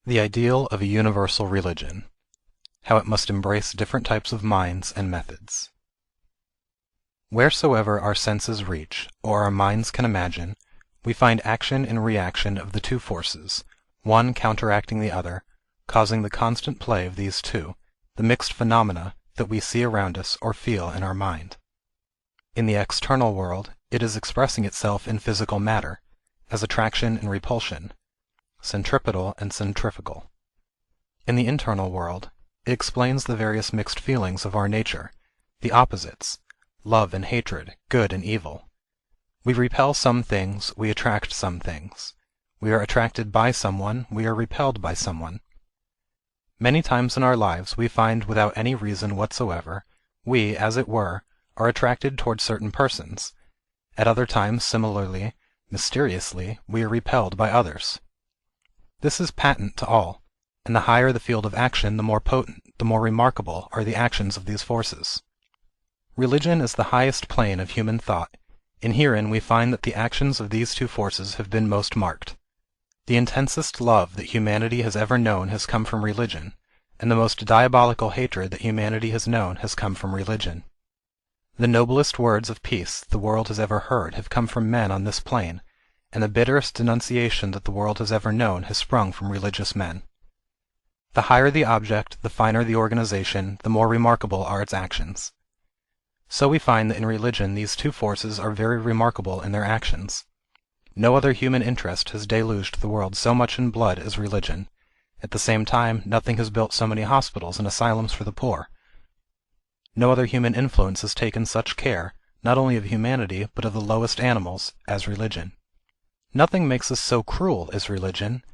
The ideal of a universal religion. How it must embrace different types of minds and methods. Wheresoever our senses reach, or our minds can imagine, we find action and reaction of the two forces, one counteracting the other, causing the constant play of these two, the mixed phenomena that we see around us or feel in our mind. In the external world, it is expressing itself in physical matter, as attraction and repulsion, centripetal and centrifugal. In the internal world, it explains the various mixed feelings of our nature, the opposites, love and hatred, good and evil. We repel some things, we attract some things. We are attracted by someone, we are repelled by someone. Many times in our lives we find without any reason whatsoever, we, as it were, are attracted toward certain persons. At other times, similarly, mysteriously, we are repelled by others. This is patent to all, and the higher the field of action, the more potent, the more remarkable are the actions of these forces. Religion is the highest plane of human thought, and herein we find that the actions of these two forces have been most marked. The intensest love that humanity has ever known has come from religion, and the most diabolical hatred that humanity has known has come from religion. The noblest words of peace the world has ever heard have come from men on this plane, and the bitterest denunciation that the world has ever known has sprung from religious men. The higher the object, the finer the organization, the more remarkable are its actions. So we find that in religion these two forces are very remarkable in their actions. No other human interest has deluged the world so much in blood as religion. At the same time, nothing has built so many hospitals and asylums for the poor. No other human influence has taken such care, not only of humanity, but of the lowest animals, as religion. Nothing makes us so cruel as religion.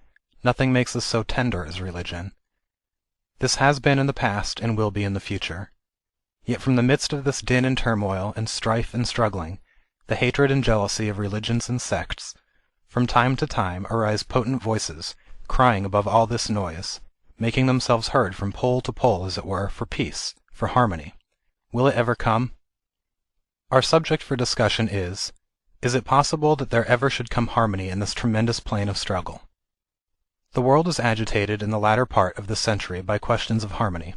Nothing makes us so tender as religion. This has been in the past and will be in the future. Yet from the midst of this din and turmoil, and strife and struggling, the hatred and jealousy of religions and sects, from time to time arise potent voices, crying above all this noise, making themselves heard from pole to pole, as it were, for peace, for harmony. Will it ever come? Our subject for discussion is it possible that there ever should come harmony in this tremendous plane of struggle? The world is agitated in the latter part of this century by questions of harmony.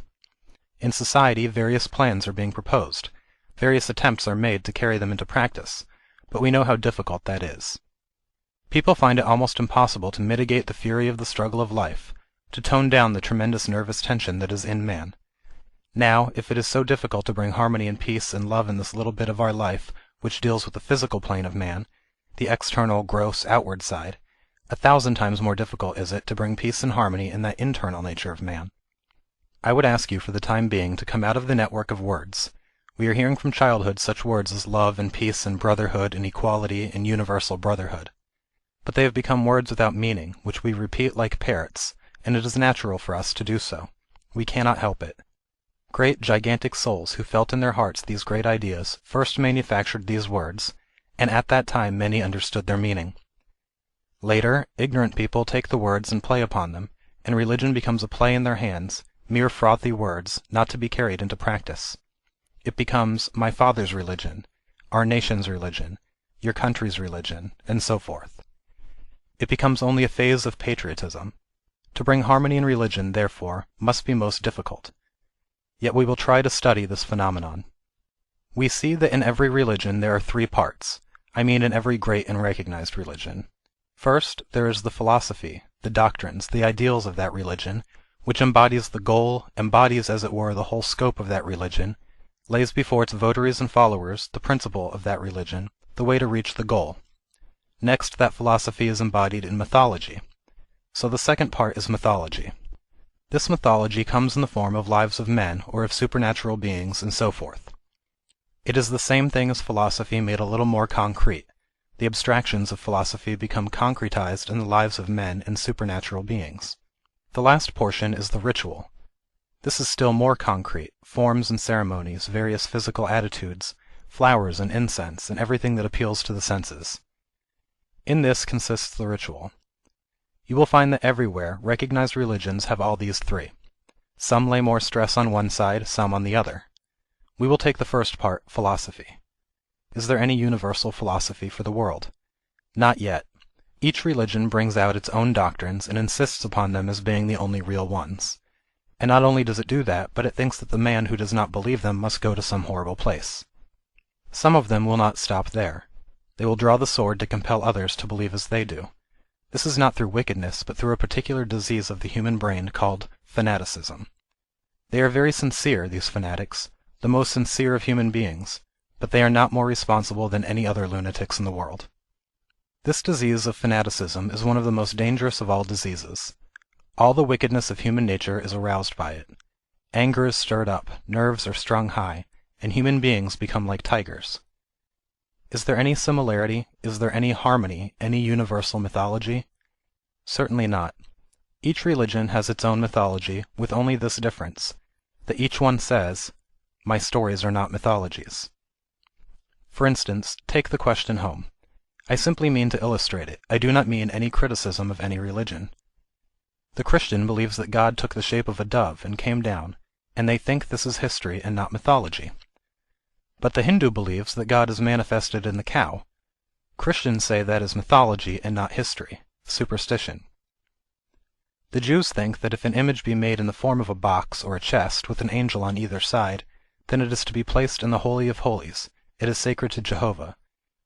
In society various plans are being proposed, various attempts are made to carry them into practice, but we know how difficult that is. People find it almost impossible to mitigate the fury of the struggle of life, to tone down the tremendous nervous tension that is in man. Now, if it is so difficult to bring harmony and peace and love in this little bit of our life which deals with the physical plane of man, the external, gross, outward side, 1,000 times more difficult is it to bring peace and harmony in that internal nature of man. I would ask you for the time being to come out of the network of words. We are hearing from childhood such words as love and peace and brotherhood and equality and universal brotherhood. But they have become words without meaning, which we repeat like parrots, and it is natural for us to do so. We cannot help it. Great, gigantic souls who felt in their hearts these great ideas first manufactured these words, and at that time many understood their meaning. Later, ignorant people take the words and play upon them, and religion becomes a play in their hands, mere frothy words, not to be carried into practice. It becomes my father's religion, our nation's religion, your country's religion, and so forth. It becomes only a phase of patriotism. To bring harmony in religion, therefore, must be most difficult. Yet we will try to study this phenomenon. We see that in every religion there are three parts, I mean in every great and recognized religion. First, there is the philosophy, the doctrines, the ideals of that religion, which embodies the goal, embodies as it were the whole scope of that religion, lays before its votaries and followers the principle of that religion, the way to reach the goal. Next, that philosophy is embodied in mythology. So the second part is mythology. This mythology comes in the form of lives of men, or of supernatural beings, and so forth. It is the same thing as philosophy made a little more concrete. The abstractions of philosophy become concretized in the lives of men and supernatural beings. The last portion is the ritual. This is still more concrete, forms and ceremonies, various physical attitudes, flowers and incense, and everything that appeals to the senses. In this consists the ritual. You will find that everywhere recognized religions have all these three. Some lay more stress on one side, some on the other. We will take the first part, philosophy. Is there any universal philosophy for the world? Not yet. Each religion brings out its own doctrines and insists upon them as being the only real ones. And not only does it do that, but it thinks that the man who does not believe them must go to some horrible place. Some of them will not stop there. They will draw the sword to compel others to believe as they do. This is not through wickedness, but through a particular disease of the human brain called fanaticism. They are very sincere, these fanatics, the most sincere of human beings, but they are not more responsible than any other lunatics in the world. This disease of fanaticism is one of the most dangerous of all diseases. All the wickedness of human nature is aroused by it. Anger is stirred up, nerves are strung high, and human beings become like tigers. Is there any similarity, is there any harmony, any universal mythology? Certainly not. Each religion has its own mythology, with only this difference, that each one says, "My stories are not mythologies." For instance, take the question home. I simply mean to illustrate it. I do not mean any criticism of any religion. The Christian believes that God took the shape of a dove and came down, and they think this is history and not mythology. But the Hindu believes that God is manifested in the cow. Christians say that is mythology and not history, superstition. The Jews think that if an image be made in the form of a box or a chest with an angel on either side, then it is to be placed in the Holy of Holies, it is sacred to Jehovah.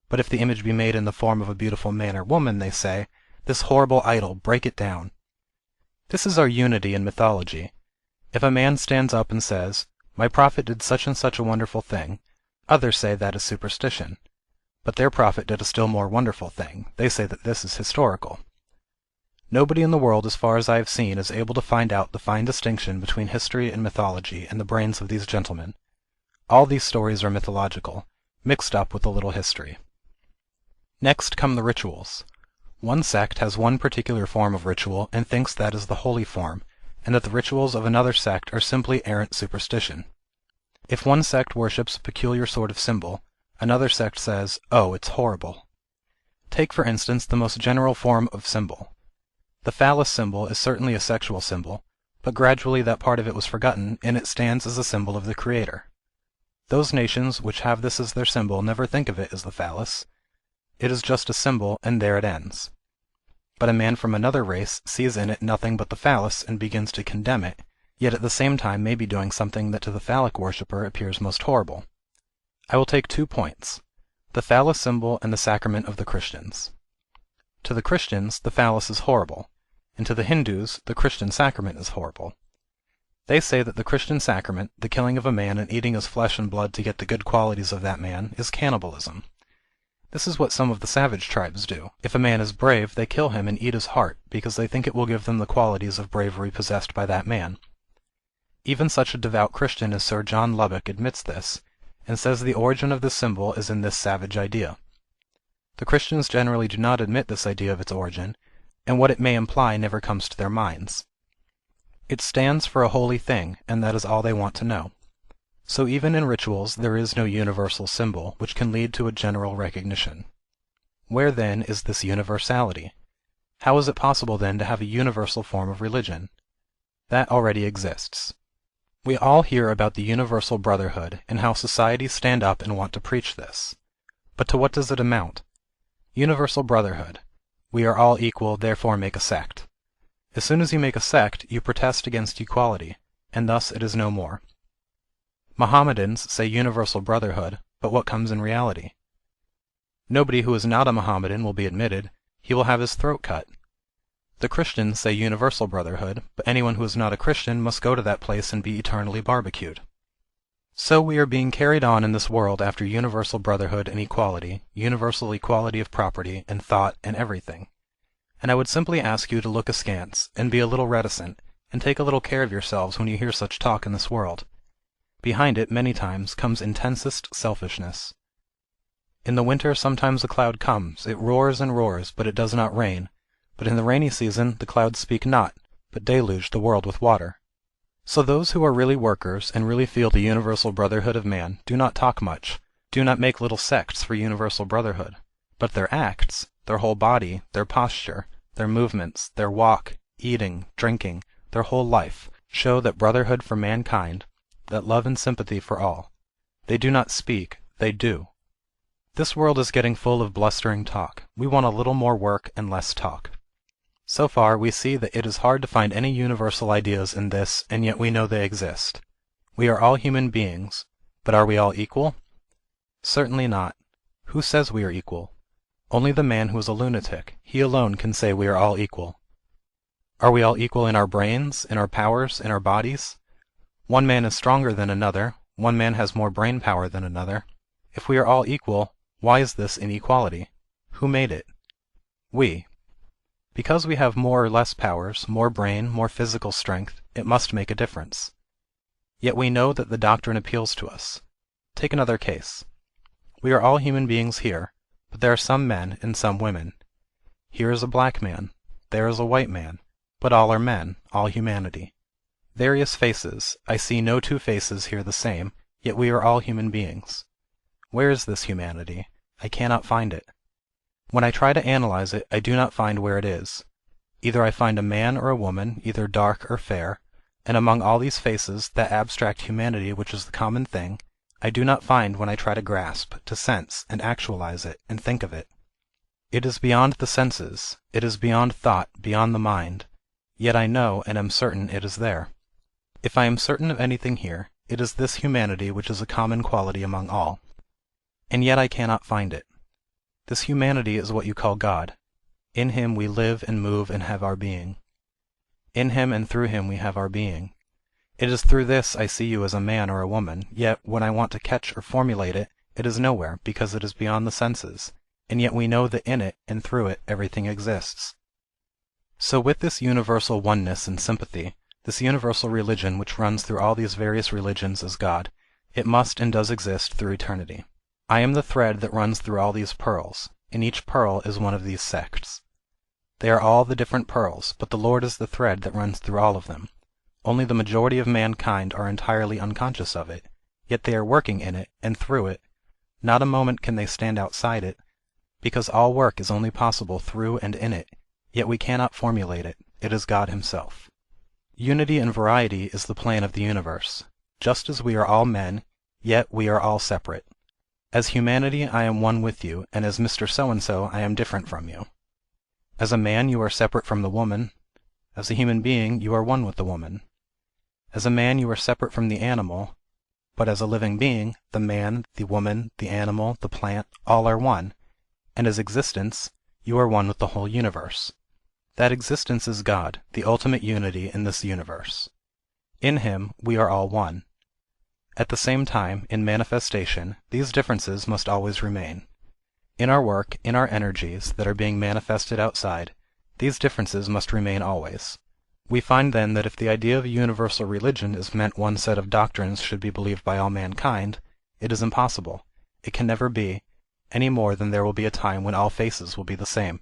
But if the image be made in the form of a beautiful man or woman, they say, "This horrible idol, break it down." This is our unity in mythology. If a man stands up and says, "My prophet did such and such a wonderful thing," others say that is superstition. But their prophet did a still more wonderful thing. They say that this is historical. Nobody in the world, as far as I have seen, is able to find out the fine distinction between history and mythology in the brains of these gentlemen. All these stories are mythological, mixed up with a little history. Next come the rituals. One sect has one particular form of ritual and thinks that is the holy form, and that the rituals of another sect are simply errant superstition. If one sect worships a peculiar sort of symbol, another sect says, "Oh, it's horrible." Take for instance the most general form of symbol. The phallus symbol is certainly a sexual symbol, but gradually that part of it was forgotten, and it stands as a symbol of the Creator. Those nations which have this as their symbol never think of it as the phallus. It is just a symbol, and there it ends. But a man from another race sees in it nothing but the phallus and begins to condemn it, yet at the same time may be doing something that to the phallic worshipper appears most horrible. I will take 2 points: the phallus symbol and the sacrament of the Christians. To the Christians, the phallus is horrible, and to the Hindus, the Christian sacrament is horrible. They say that the Christian sacrament, the killing of a man and eating his flesh and blood to get the good qualities of that man, is cannibalism. This is what some of the savage tribes do. If a man is brave, they kill him and eat his heart, because they think it will give them the qualities of bravery possessed by that man. Even such a devout Christian as Sir John Lubbock admits this, and says the origin of this symbol is in this savage idea. The Christians generally do not admit this idea of its origin, and what it may imply never comes to their minds. It stands for a holy thing, and that is all they want to know. So even in rituals there is no universal symbol, which can lead to a general recognition. Where then is this universality? How is it possible then to have a universal form of religion? That already exists. We all hear about the universal brotherhood, and how societies stand up and want to preach this. But to what does it amount? Universal brotherhood. We are all equal, therefore make a sect. As soon as you make a sect, you protest against equality, and thus it is no more. Mohammedans say universal brotherhood, but what comes in reality? Nobody who is not a Mohammedan will be admitted, he will have his throat cut. The Christians say universal brotherhood, but anyone who is not a Christian must go to that place and be eternally barbecued. So we are being carried on in this world after universal brotherhood and equality, universal equality of property and thought and everything. And I would simply ask you to look askance, and be a little reticent, and take a little care of yourselves when you hear such talk in this world. Behind it, many times, comes intensest selfishness. In the winter sometimes a cloud comes, it roars and roars, but it does not rain, but in the rainy season the clouds speak not, but deluge the world with water. So those who are really workers, and really feel the universal brotherhood of man, do not talk much, do not make little sects for universal brotherhood, but their acts, their whole body, their posture, their movements, their walk, eating, drinking, their whole life, show that brotherhood for mankind, that love and sympathy for all. They do not speak, they do. This world is getting full of blustering talk. We want a little more work and less talk. So far, we see that it is hard to find any universal ideas in this, and yet we know they exist. We are all human beings, but are we all equal? Certainly not. Who says we are equal? Only the man who is a lunatic. He alone can say we are all equal. Are we all equal in our brains, in our powers, in our bodies? One man is stronger than another, one man has more brain power than another. If we are all equal, why is this inequality? Who made it? We. Because we have more or less powers, more brain, more physical strength, it must make a difference. Yet we know that the doctrine appeals to us. Take another case. We are all human beings here, but there are some men and some women. Here is a black man, there is a white man, but all are men, all humanity. Various faces, I see no two faces here the same, yet we are all human beings. Where is this humanity? I cannot find it. When I try to analyze it, I do not find where it is. Either I find a man or a woman, either dark or fair, and among all these faces, that abstract humanity which is the common thing, I do not find when I try to grasp, to sense, and actualize it, and think of it. It is beyond the senses, it is beyond thought, beyond the mind, yet I know and am certain it is there. If I am certain of anything here, it is this humanity which is a common quality among all. And yet I cannot find it. This humanity is what you call God. In him we live and move and have our being. In him and through him we have our being. It is through this I see you as a man or a woman, yet when I want to catch or formulate it, it is nowhere, because it is beyond the senses, and yet we know that in it and through it everything exists. So with this universal oneness and sympathy, this universal religion which runs through all these various religions as God, it must and does exist through eternity. I am the thread that runs through all these pearls, and each pearl is one of these sects. They are all the different pearls, but the Lord is the thread that runs through all of them. Only the majority of mankind are entirely unconscious of it, yet they are working in it, and through it. Not a moment can they stand outside it, because all work is only possible through and in it, yet we cannot formulate it. It is God himself. Unity and variety is the plan of the universe. Just as we are all men, yet we are all separate. As humanity I am one with you, and as Mr. So-and-so I am different from you. As a man you are separate from the woman. As a human being you are one with the woman. As a man you are separate from the animal, but as a living being, the man, the woman, the animal, the plant, all are one, and as existence, you are one with the whole universe. That existence is God, the ultimate unity in this universe. In him we are all one. At the same time, in manifestation, these differences must always remain. In our work, in our energies, that are being manifested outside, these differences must remain always. We find then that if the idea of a universal religion is meant one set of doctrines should be believed by all mankind, it is impossible, it can never be, any more than there will be a time when all faces will be the same.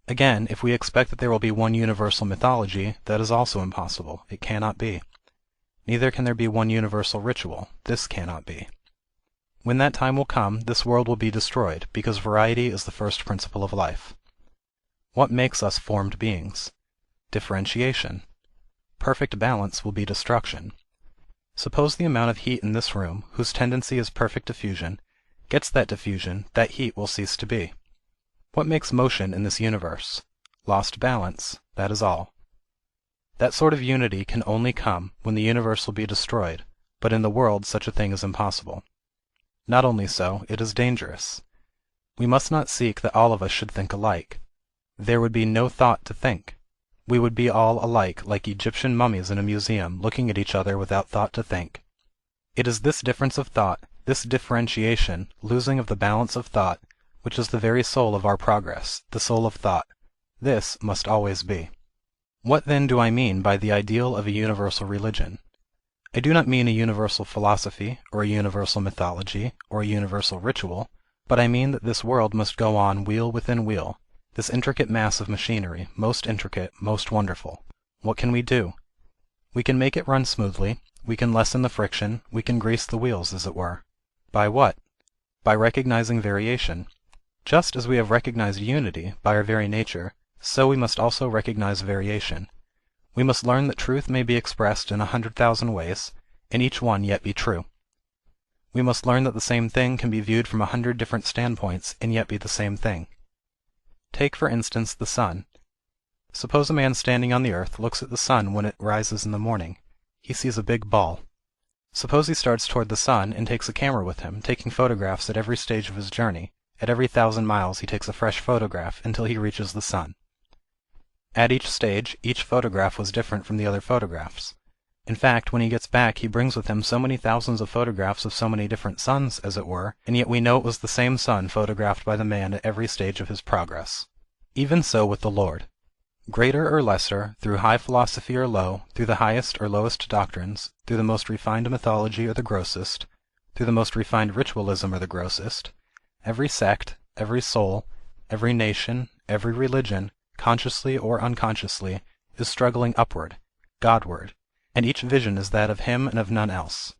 Again, if we expect that there will be one universal mythology, that is also impossible, it cannot be. Neither can there be one universal ritual, this cannot be. When that time will come, this world will be destroyed, because variety is the first principle of life. What makes us formed beings? Differentiation. Perfect balance will be destruction. Suppose the amount of heat in this room, whose tendency is perfect diffusion, gets that diffusion, that heat will cease to be. What makes motion in this universe? Lost balance, that is all. That sort of unity can only come when the universe will be destroyed, but in the world such a thing is impossible. Not only so, it is dangerous. We must not seek that all of us should think alike. There would be no thought to think. We would be all alike, like Egyptian mummies in a museum, looking at each other without thought to think. It is this difference of thought, this differentiation, losing of the balance of thought, which is the very soul of our progress, the soul of thought. This must always be. What then do I mean by the ideal of a universal religion? I do not mean a universal philosophy, or a universal mythology, or a universal ritual, but I mean that this world must go on wheel within wheel, this intricate mass of machinery, most intricate, most wonderful. What can we do? We can make it run smoothly, we can lessen the friction, we can grease the wheels, as it were. By what? By recognizing variation. Just as we have recognized unity, by our very nature, so we must also recognize variation. We must learn that truth may be expressed in 100,000 ways, and each one yet be true. We must learn that the same thing can be viewed from 100 different standpoints and yet be the same thing. Take, for instance, the sun. Suppose a man standing on the earth looks at the sun when it rises in the morning. He sees a big ball. Suppose he starts toward the sun and takes a camera with him, taking photographs at every stage of his journey. At every 1,000 miles he takes a fresh photograph until he reaches the sun. At each stage, each photograph was different from the other photographs. In fact, when he gets back he brings with him so many thousands of photographs of so many different suns, as it were, and yet we know it was the same sun photographed by the man at every stage of his progress. Even so with the Lord. Greater or lesser, through high philosophy or low, through the highest or lowest doctrines, through the most refined mythology or the grossest, through the most refined ritualism or the grossest, every sect, every soul, every nation, every religion, consciously or unconsciously, is struggling upward, Godward, and each vision is that of him and of none else.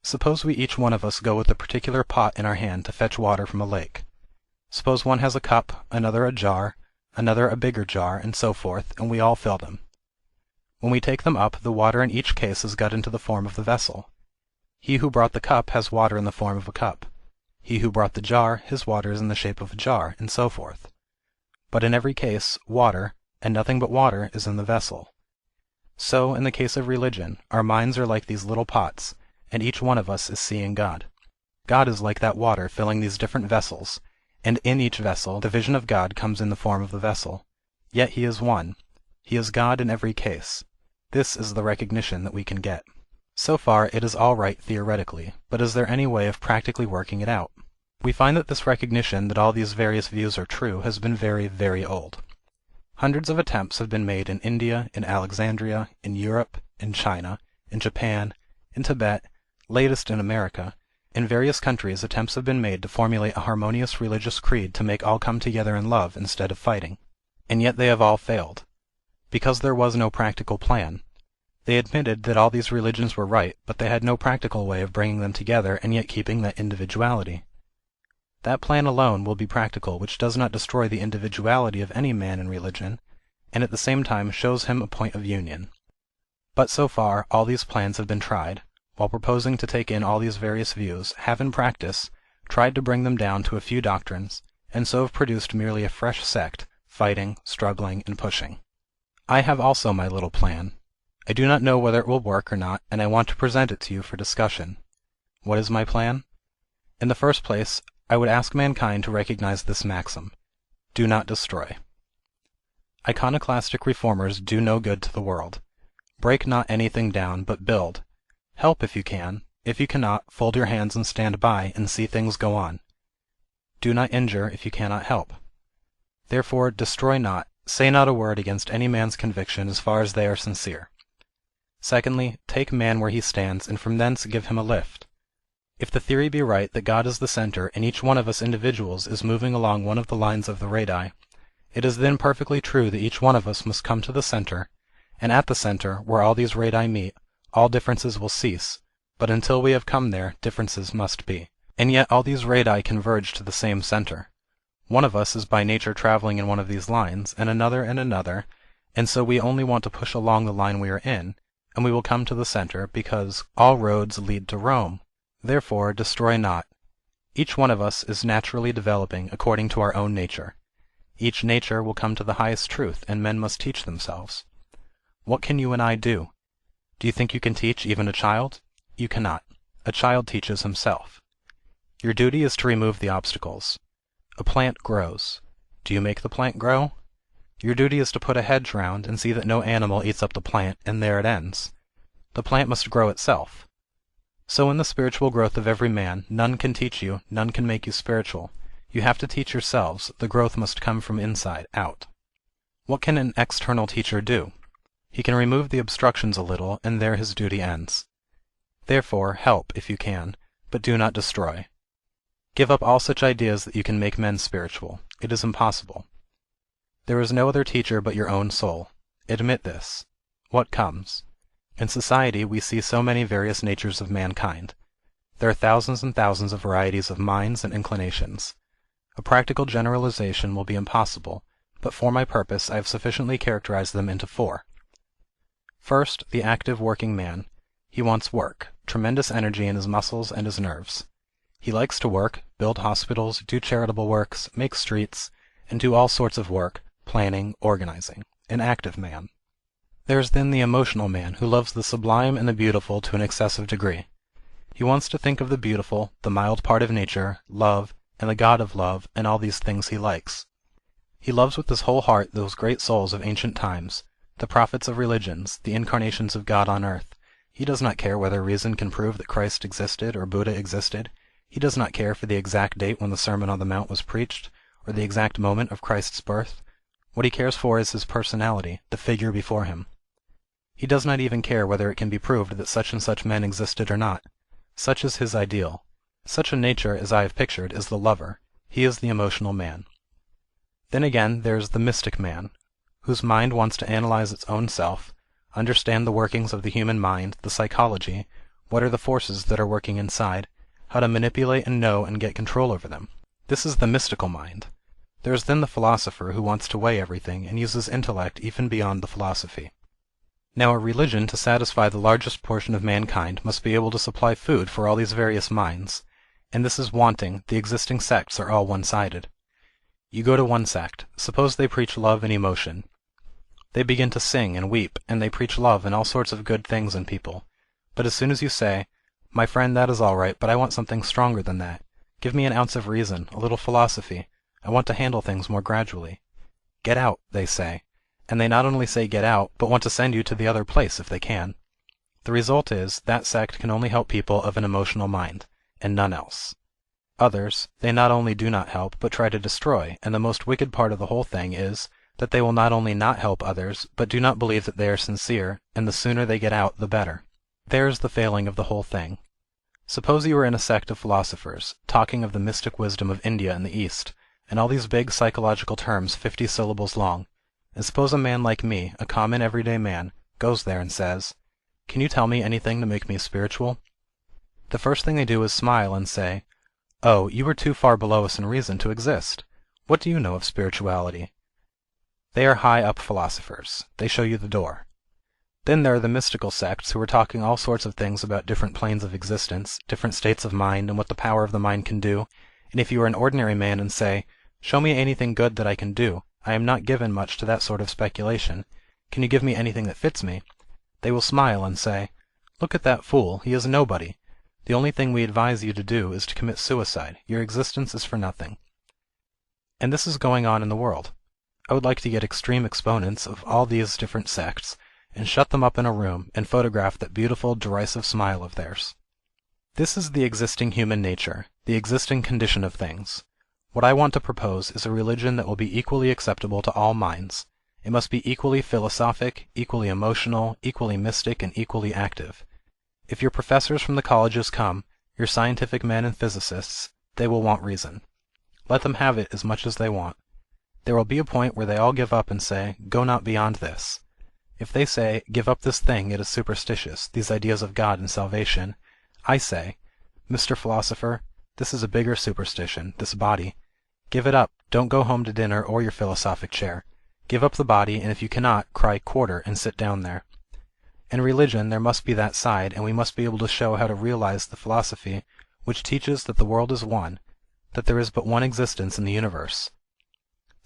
Suppose we each one of us go with a particular pot in our hand to fetch water from a lake. Suppose one has a cup, another a jar, another a bigger jar, and so forth, and we all fill them. When we take them up, the water in each case is got into the form of the vessel. He who brought the cup has water in the form of a cup. He who brought the jar, his water is in the shape of a jar, and so forth. But in every case, water, and nothing but water, is in the vessel. So, in the case of religion, our minds are like these little pots, and each one of us is seeing God. God is like that water filling these different vessels, and in each vessel the vision of God comes in the form of the vessel. Yet he is one. He is God in every case. This is the recognition that we can get. So far it is all right theoretically, but is there any way of practically working it out? We find that this recognition that all these various views are true has been very, very old. Hundreds of attempts have been made in India, in Alexandria, in Europe, in China, in Japan, in Tibet, latest in America. In various countries attempts have been made to formulate a harmonious religious creed to make all come together in love instead of fighting. And yet they have all failed. Because there was no practical plan. They admitted that all these religions were right, but they had no practical way of bringing them together and yet keeping that individuality. That plan alone will be practical which does not destroy the individuality of any man in religion, and at the same time shows him a point of union. But so far, all these plans have been tried, while proposing to take in all these various views, have in practice tried to bring them down to a few doctrines, and so have produced merely a fresh sect, fighting, struggling, and pushing. I have also my little plan. I do not know whether it will work or not, and I want to present it to you for discussion. What is my plan? In the first place, I would ask mankind to recognize this maxim: do not destroy. Iconoclastic reformers do no good to the world. Break not anything down, but build. Help if you can. If you cannot, fold your hands and stand by, and see things go on. Do not injure if you cannot help. Therefore, destroy not, say not a word against any man's conviction as far as they are sincere. Secondly, take man where he stands, and from thence give him a lift. If the theory be right that God is the center, and each one of us individuals is moving along one of the lines of the radii, it is then perfectly true that each one of us must come to the center, and at the center, where all these radii meet, all differences will cease, but until we have come there, differences must be. And yet all these radii converge to the same center. One of us is by nature traveling in one of these lines, and another in another, and so we only want to push along the line we are in, and we will come to the center, because all roads lead to Rome. Therefore, destroy not. Each one of us is naturally developing according to our own nature. Each nature will come to the highest truth, and men must teach themselves. What can you and I do? Do you think you can teach even a child? You cannot. A child teaches himself. Your duty is to remove the obstacles. A plant grows. Do you make the plant grow? Your duty is to put a hedge round, and see that no animal eats up the plant, and there it ends. The plant must grow itself. So in the spiritual growth of every man, none can teach you, none can make you spiritual. You have to teach yourselves, the growth must come from inside out. What can an external teacher do? He can remove the obstructions a little, and there his duty ends. Therefore, help, if you can, but do not destroy. Give up all such ideas that you can make men spiritual. It is impossible. There is no other teacher but your own soul. Admit this. What comes? In society we see so many various natures of mankind. There are thousands and thousands of varieties of minds and inclinations. A practical generalization will be impossible, but for my purpose I have sufficiently characterized them into four. First, the active working man. He wants work, tremendous energy in his muscles and his nerves. He likes to work, build hospitals, do charitable works, make streets, and do all sorts of work, planning, organizing. An active man. There is then the emotional man, who loves the sublime and the beautiful to an excessive degree. He wants to think of the beautiful, the mild part of nature, love, and the God of love, and all these things he likes. He loves with his whole heart those great souls of ancient times, the prophets of religions, the incarnations of God on earth. He does not care whether reason can prove that Christ existed or Buddha existed. He does not care for the exact date when the Sermon on the Mount was preached, or the exact moment of Christ's birth. What he cares for is his personality, the figure before him. He does not even care whether it can be proved that such and such men existed or not. Such is his ideal. Such a nature as I have pictured is the lover. He is the emotional man. Then again there is the mystic man, whose mind wants to analyze its own self, understand the workings of the human mind, the psychology, what are the forces that are working inside, how to manipulate and know and get control over them. This is the mystical mind. There is then the philosopher who wants to weigh everything and uses intellect even beyond the philosophy. Now a religion to satisfy the largest portion of mankind must be able to supply food for all these various minds, and this is wanting, the existing sects are all one-sided. You go to one sect, suppose they preach love and emotion. They begin to sing and weep, and they preach love and all sorts of good things in people. But as soon as you say, "My friend, that is all right, but I want something stronger than that. Give me an ounce of reason, a little philosophy. I want to handle things more gradually." "Get out," they say. And they not only say get out, but want to send you to the other place if they can. The result is, that sect can only help people of an emotional mind, and none else. Others, they not only do not help, but try to destroy, and the most wicked part of the whole thing is, that they will not only not help others, but do not believe that they are sincere, and the sooner they get out, the better. There is the failing of the whole thing. Suppose you were in a sect of philosophers, talking of the mystic wisdom of India and the East, and all these big psychological terms 50 syllables long, and suppose a man like me, a common everyday man, goes there and says, "Can you tell me anything to make me spiritual?" The first thing they do is smile and say, "Oh, you are too far below us in reason to exist. What do you know of spirituality?" They are high up philosophers. They show you the door. Then there are the mystical sects who are talking all sorts of things about different planes of existence, different states of mind, and what the power of the mind can do, and if you are an ordinary man and say, "Show me anything good that I can do, I am not given much to that sort of speculation. Can you give me anything that fits me?" They will smile and say, "Look at that fool, he is nobody. The only thing we advise you to do is to commit suicide. Your existence is for nothing." And this is going on in the world. I would like to get extreme exponents of all these different sects, and shut them up in a room, and photograph that beautiful derisive smile of theirs. This is the existing human nature, the existing condition of things. What I want to propose is a religion that will be equally acceptable to all minds. It must be equally philosophic, equally emotional, equally mystic, and equally active. If your professors from the colleges come, your scientific men and physicists, they will want reason. Let them have it as much as they want. There will be a point where they all give up and say, "Go not beyond this." If they say, "Give up this thing, it is superstitious, these ideas of God and salvation," I say, "Mr. Philosopher, this is a bigger superstition, this body. Give it up, don't go home to dinner or your philosophic chair. Give up the body, and if you cannot, cry 'quarter' and sit down there." In religion there must be that side, and we must be able to show how to realize the philosophy which teaches that the world is one, that there is but one existence in the universe.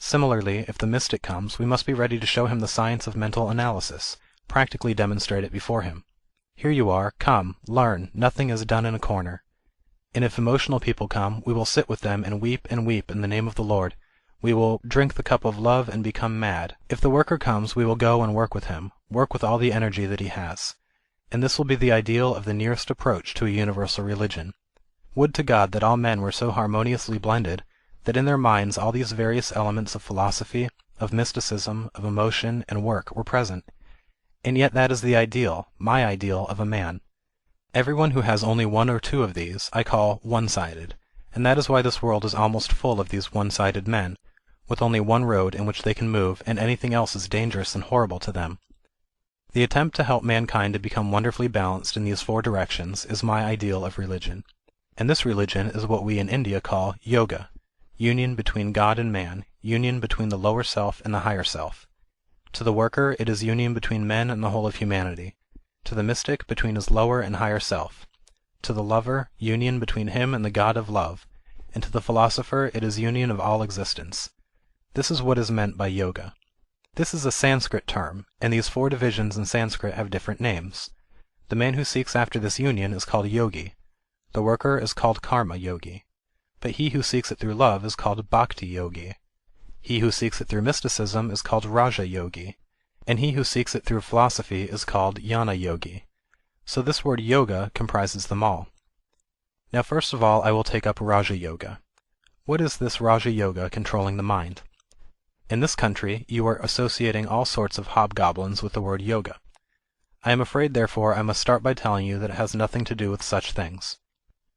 Similarly, if the mystic comes, we must be ready to show him the science of mental analysis, practically demonstrate it before him. Here you are, come, learn, nothing is done in a corner. And if emotional people come, we will sit with them and weep in the name of the Lord. We will drink the cup of love and become mad. If the worker comes, we will go and work with him, work with all the energy that he has. And this will be the ideal of the nearest approach to a universal religion. Would to God that all men were so harmoniously blended, that in their minds all these various elements of philosophy, of mysticism, of emotion, and work were present. And yet that is the ideal, my ideal, of a man. Everyone who has only one or two of these, I call one-sided, and that is why this world is almost full of these one-sided men, with only one road in which they can move, and anything else is dangerous and horrible to them. The attempt to help mankind to become wonderfully balanced in these 4 directions is my ideal of religion. And this religion is what we in India call yoga, union between God and man, union between the lower self and the higher self. To the worker it is union between men and the whole of humanity. To the mystic, between his lower and higher self. To the lover, union between him and the God of love, and to the philosopher it is union of all existence. This is what is meant by yoga. This is a Sanskrit term, and these four divisions in Sanskrit have different names. The man who seeks after this union is called yogi. The worker is called karma yogi. But he who seeks it through love is called bhakti yogi. He who seeks it through mysticism is called raja yogi. And he who seeks it through philosophy is called jnana yogi. So this word yoga comprises them all. Now first of all I will take up Raja Yoga. What is this Raja Yoga controlling the mind? In this country you are associating all sorts of hobgoblins with the word yoga. I am afraid therefore I must start by telling you that it has nothing to do with such things.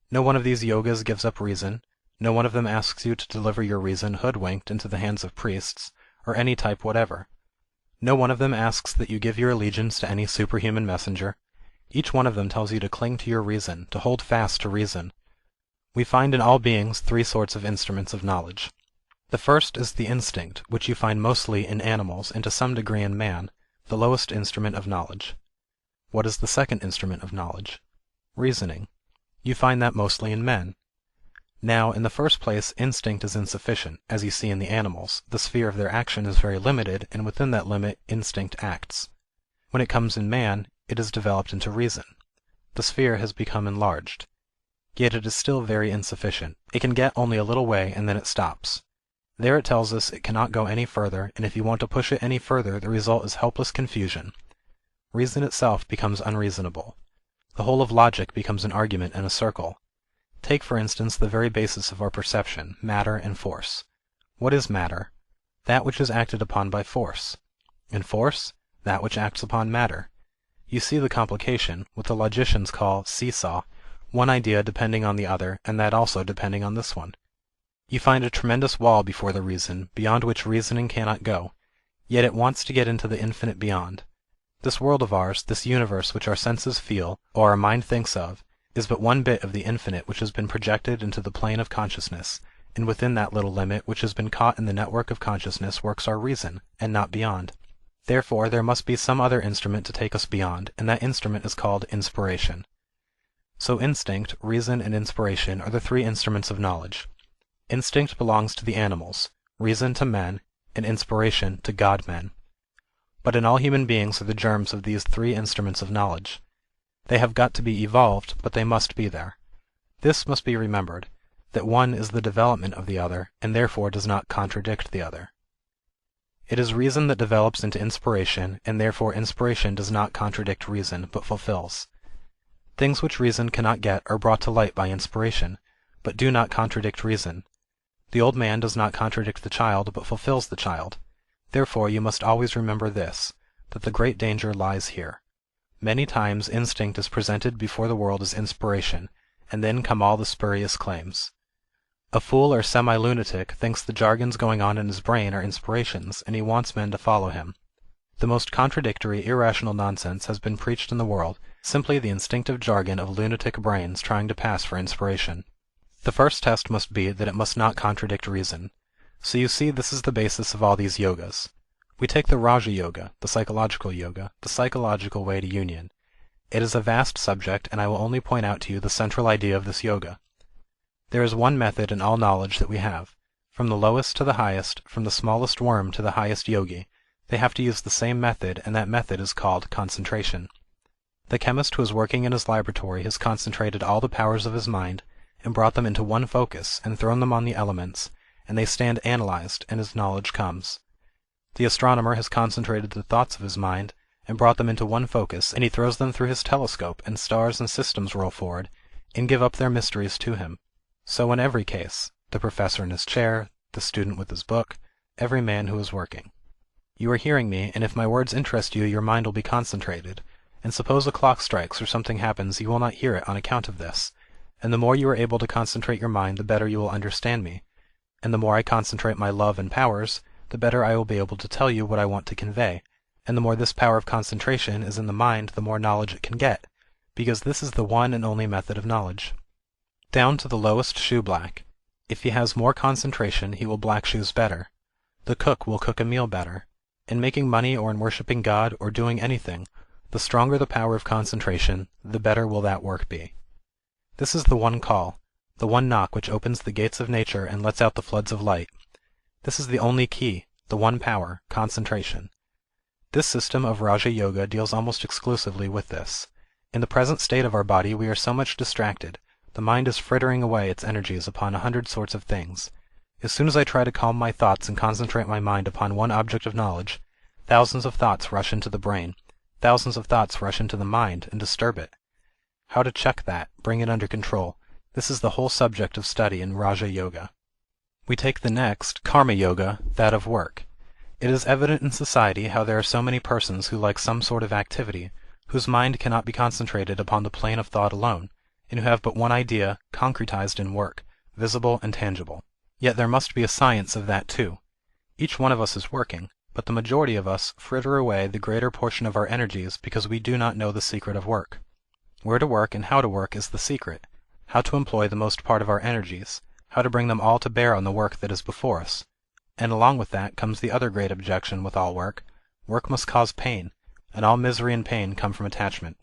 No one of these yogas gives up reason, no one of them asks you to deliver your reason hoodwinked into the hands of priests, or any type whatever. No one of them asks that you give your allegiance to any superhuman messenger. Each one of them tells you to cling to your reason, to hold fast to reason. We find in all beings three sorts of instruments of knowledge. The first is the instinct, which you find mostly in animals and to some degree in man, the lowest instrument of knowledge. What is the second instrument of knowledge? Reasoning. You find that mostly in men. Now, in the first place, instinct is insufficient, as you see in the animals, the sphere of their action is very limited, and within that limit instinct acts. When it comes in man, it is developed into reason. The sphere has become enlarged. Yet it is still very insufficient. It can get only a little way and then it stops. There it tells us it cannot go any further, and if you want to push it any further the result is helpless confusion. Reason itself becomes unreasonable. The whole of logic becomes an argument in a circle. Take for instance the very basis of our perception, matter and force. What is matter? That which is acted upon by force. And force? That which acts upon matter. You see the complication, what the logicians call seesaw, one idea depending on the other, and that also depending on this one. You find a tremendous wall before the reason, beyond which reasoning cannot go, yet it wants to get into the infinite beyond. This world of ours, this universe which our senses feel, or our mind thinks of, is but one bit of the infinite which has been projected into the plane of consciousness, and within that little limit which has been caught in the network of consciousness works our reason, and not beyond. Therefore there must be some other instrument to take us beyond, and that instrument is called inspiration. So instinct, reason, and inspiration are the three instruments of knowledge. Instinct belongs to the animals, reason to men, and inspiration to God-men. But in all human beings are the germs of these three instruments of knowledge. They have got to be evolved, but they must be there. This must be remembered, that one is the development of the other, and therefore does not contradict the other. It is reason that develops into inspiration, and therefore inspiration does not contradict reason, but fulfills. Things which reason cannot get are brought to light by inspiration, but do not contradict reason. The old man does not contradict the child, but fulfills the child. Therefore you must always remember this, that the great danger lies here. Many times instinct is presented before the world as inspiration, and then come all the spurious claims. A fool or semi-lunatic thinks the jargons going on in his brain are inspirations, and he wants men to follow him. The most contradictory, irrational nonsense has been preached in the world, simply the instinctive jargon of lunatic brains trying to pass for inspiration. The first test must be that it must not contradict reason. So you see this is the basis of all these yogas. We take the Raja Yoga, the psychological way to union. It is a vast subject, and I will only point out to you the central idea of this yoga. There is one method in all knowledge that we have. From the lowest to the highest, from the smallest worm to the highest yogi, they have to use the same method, and that method is called concentration. The chemist who is working in his laboratory has concentrated all the powers of his mind, and brought them into one focus, and thrown them on the elements, and they stand analyzed, and his knowledge comes. The astronomer has concentrated the thoughts of his mind, and brought them into one focus, and he throws them through his telescope, and stars and systems roll forward, and give up their mysteries to him. So in every case, the professor in his chair, the student with his book, every man who is working. You are hearing me, and if my words interest you, your mind will be concentrated, and suppose a clock strikes or something happens, you will not hear it on account of this, and the more you are able to concentrate your mind, the better you will understand me, and the more I concentrate my love and powers, the better I will be able to tell you what I want to convey, and the more this power of concentration is in the mind, the more knowledge it can get, because this is the one and only method of knowledge. Down to the lowest shoeblack. If he has more concentration, he will black shoes better. The cook will cook a meal better. In making money or in worshipping God or doing anything, the stronger the power of concentration, the better will that work be. This is the one call, the one knock which opens the gates of nature and lets out the floods of light. This is the only key, the one power, concentration. This system of Raja Yoga deals almost exclusively with this. In the present state of our body we are so much distracted, the mind is frittering away its energies upon 100 sorts of things. As soon as I try to calm my thoughts and concentrate my mind upon one object of knowledge, thousands of thoughts rush into the brain, thousands of thoughts rush into the mind, and disturb it. How to check that, bring it under control, this is the whole subject of study in Raja Yoga. We take the next, Karma Yoga, that of work. It is evident in society how there are so many persons who like some sort of activity, whose mind cannot be concentrated upon the plane of thought alone, and who have but one idea, concretized in work, visible and tangible. Yet there must be a science of that too. Each one of us is working, but the majority of us fritter away the greater portion of our energies because we do not know the secret of work. Where to work and how to work is the secret, how to employ the most part of our energies, how to bring them all to bear on the work that is before us. And along with that comes the other great objection with all work: work must cause pain, and all misery and pain come from attachment.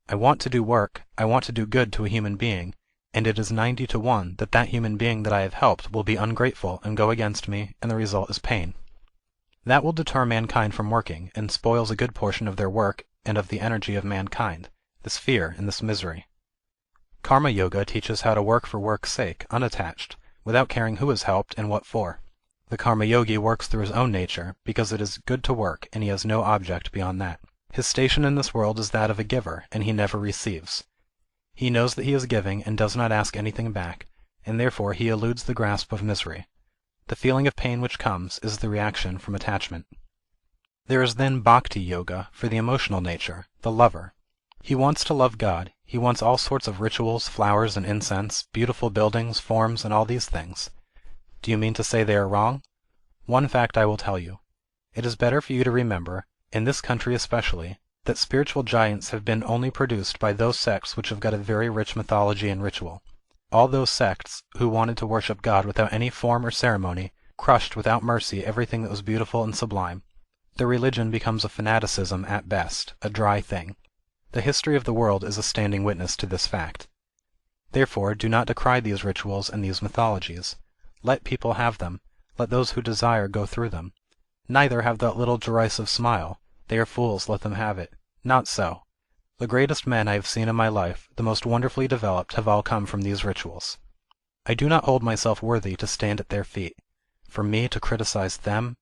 I want to do work, I want to do good to a human being, and it is 90 to 1 that that human being that I have helped will be ungrateful and go against me, and the result is pain. That will deter mankind from working, and spoils a good portion of their work and of the energy of mankind, this fear and this misery. Karma Yoga teaches how to work for work's sake, unattached, without caring who is helped and what for. The Karma Yogi works through his own nature, because it is good to work, and he has no object beyond that. His station in this world is that of a giver, and he never receives. He knows that he is giving, and does not ask anything back, and therefore he eludes the grasp of misery. The feeling of pain which comes is the reaction from attachment. There is then Bhakti Yoga, for the emotional nature, the lover. He wants to love God, he wants all sorts of rituals, flowers and incense, beautiful buildings, forms, and all these things. Do you mean to say they are wrong? One fact I will tell you. It is better for you to remember, in this country especially, that spiritual giants have been only produced by those sects which have got a very rich mythology and ritual. All those sects, who wanted to worship God without any form or ceremony, crushed without mercy everything that was beautiful and sublime. Their religion becomes a fanaticism at best, a dry thing. The history of the world is a standing witness to this fact. Therefore, do not decry these rituals and these mythologies. Let people have them, let those who desire go through them. Neither have that little derisive smile, they are fools, let them have it. Not so. The greatest men I have seen in my life, the most wonderfully developed, have all come from these rituals. I do not hold myself worthy to stand at their feet. For me to criticize them?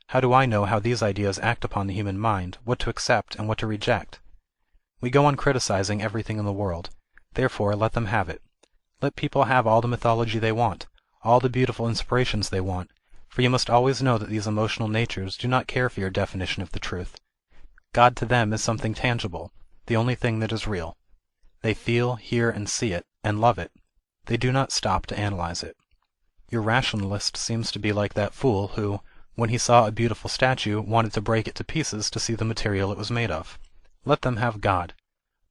How do I know how these ideas act upon the human mind, what to accept and what to reject? We go on criticizing everything in the world, therefore let them have it. Let people have all the mythology they want, all the beautiful inspirations they want, for you must always know that these emotional natures do not care for your definition of the truth. God to them is something tangible, the only thing that is real. They feel, hear, and see it, and love it. They do not stop to analyze it. Your rationalist seems to be like that fool who, when he saw a beautiful statue, wanted to break it to pieces to see the material it was made of. Let them have God.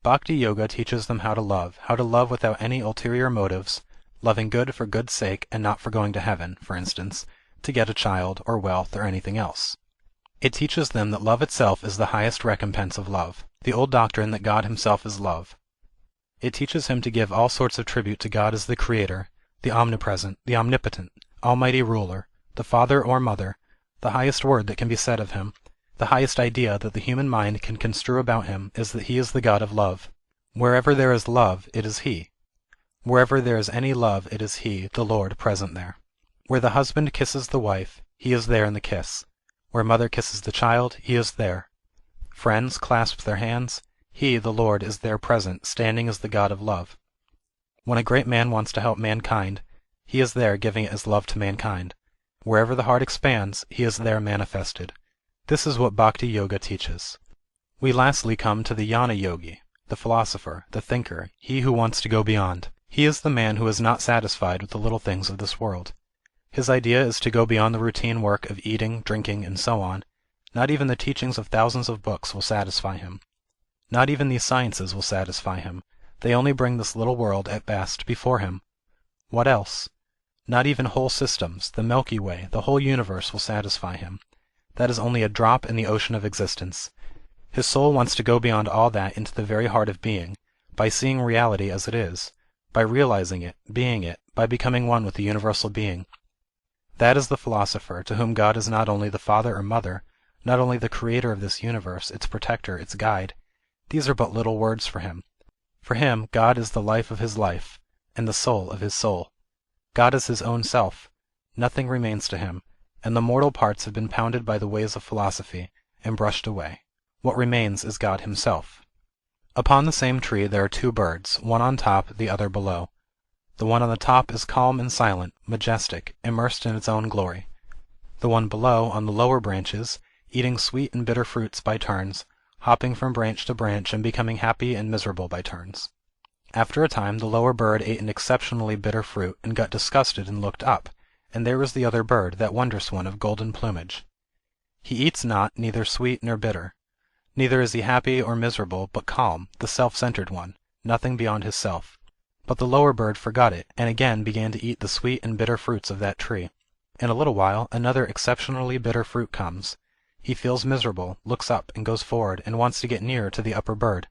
Bhakti Yoga teaches them how to love without any ulterior motives, loving good for good's sake and not for going to heaven, for instance, to get a child, or wealth, or anything else. It teaches them that love itself is the highest recompense of love, the old doctrine that God himself is love. It teaches him to give all sorts of tribute to God as the Creator, the Omnipresent, the Omnipotent, Almighty Ruler, the Father or Mother, the highest word that can be said of him, the highest idea that the human mind can construe about him is that he is the God of love. Wherever there is love, it is he. Wherever there is any love, it is he, the Lord, present there. Where the husband kisses the wife, he is there in the kiss. Where mother kisses the child, he is there. Friends clasp their hands, he, the Lord, is there present, standing as the God of love. When a great man wants to help mankind, he is there giving it as love to mankind. Wherever the heart expands, he is there manifested. This is what Bhakti Yoga teaches. We lastly come to the Jnana Yogi, the philosopher, the thinker, he who wants to go beyond. He is the man who is not satisfied with the little things of this world. His idea is to go beyond the routine work of eating, drinking, and so on. Not even the teachings of thousands of books will satisfy him. Not even these sciences will satisfy him. They only bring this little world, at best, before him. What else? Not even whole systems, the Milky Way, the whole universe will satisfy him. That is only a drop in the ocean of existence. His soul wants to go beyond all that into the very heart of being, by seeing reality as it is, by realizing it, being it, by becoming one with the universal being. That is the philosopher, to whom God is not only the father or mother, not only the creator of this universe, its protector, its guide. These are but little words for him. For him, God is the life of his life, and the soul of his soul. God is his own self. Nothing remains to him, and the mortal parts have been pounded by the ways of philosophy, and brushed away. What remains is God himself. Upon the same tree there are two birds, one on top, the other below. The one on the top is calm and silent, majestic, immersed in its own glory. The one below, on the lower branches, eating sweet and bitter fruits by turns, hopping from branch to branch and becoming happy and miserable by turns. After a time the lower bird ate an exceptionally bitter fruit, and got disgusted and looked up, and there was the other bird, that wondrous one of golden plumage. He eats not, neither sweet nor bitter. Neither is he happy or miserable, but calm, the self-centered one, nothing beyond his self. But the lower bird forgot it, and again began to eat the sweet and bitter fruits of that tree. In a little while another exceptionally bitter fruit comes. He feels miserable, looks up, and goes forward, and wants to get nearer to the upper bird.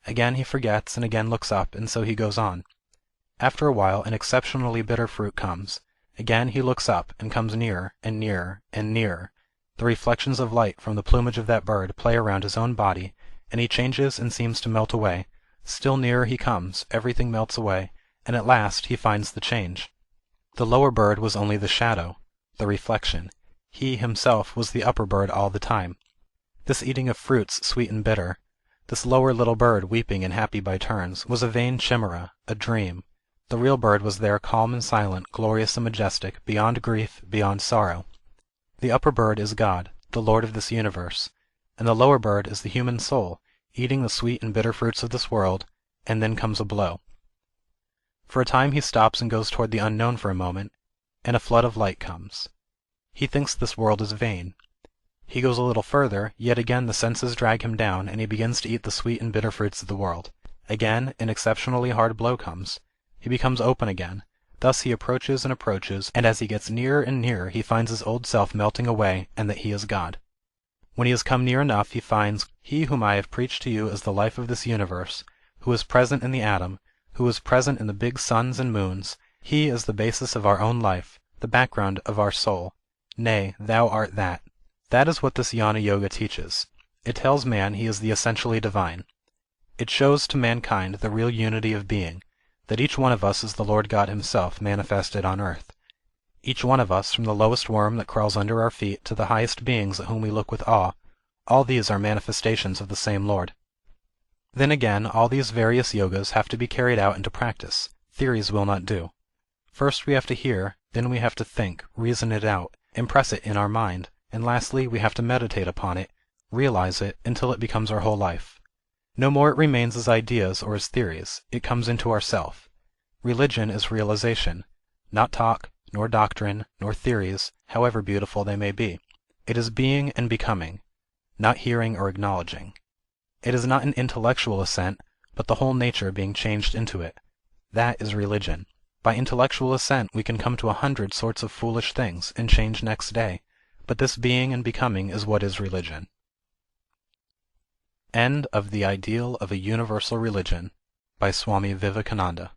Again he forgets, and again looks up, and so he goes on. After a while an exceptionally bitter fruit comes. Again he looks up, and comes nearer, and nearer, and nearer. The reflections of light from the plumage of that bird play around his own body, and he changes and seems to melt away. Still nearer he comes, everything melts away, and at last he finds the change. The lower bird was only the shadow, the reflection. He himself was the upper bird all the time. This eating of fruits sweet and bitter, this lower little bird weeping and happy by turns, was a vain chimera, a dream. The real bird was there calm and silent, glorious and majestic, beyond grief, beyond sorrow. The upper bird is God, the Lord of this universe, and the lower bird is the human soul, eating the sweet and bitter fruits of this world, and then comes a blow. For a time he stops and goes toward the unknown for a moment, and a flood of light comes. He thinks this world is vain. He goes a little further, yet again the senses drag him down, and he begins to eat the sweet and bitter fruits of the world. Again an exceptionally hard blow comes. He becomes open again. Thus he approaches and approaches, and as he gets nearer and nearer he finds his old self melting away, and that he is God. When he has come near enough he finds, He whom I have preached to you as the life of this universe, who is present in the atom, who is present in the big suns and moons, he is the basis of our own life, the background of our soul. Nay, thou art that. That is what this Jnana Yoga teaches. It tells man he is the essentially divine. It shows to mankind the real unity of being, that each one of us is the Lord God himself manifested on earth. Each one of us, from the lowest worm that crawls under our feet to the highest beings at whom we look with awe, all these are manifestations of the same Lord. Then again, all these various yogas have to be carried out into practice. Theories will not do. First we have to hear, then we have to think, reason it out, impress it in our mind, and lastly we have to meditate upon it, realize it, until it becomes our whole life. No more it remains as ideas or as theories, it comes into our self. Religion is realization, not talk, nor doctrine, nor theories, however beautiful they may be. It is being and becoming, not hearing or acknowledging. It is not an intellectual assent, but the whole nature being changed into it. That is religion. By intellectual assent we can come to 100 sorts of foolish things, and change next day, but this being and becoming is what is religion. End of The Ideal of a Universal Religion by Swami Vivekananda.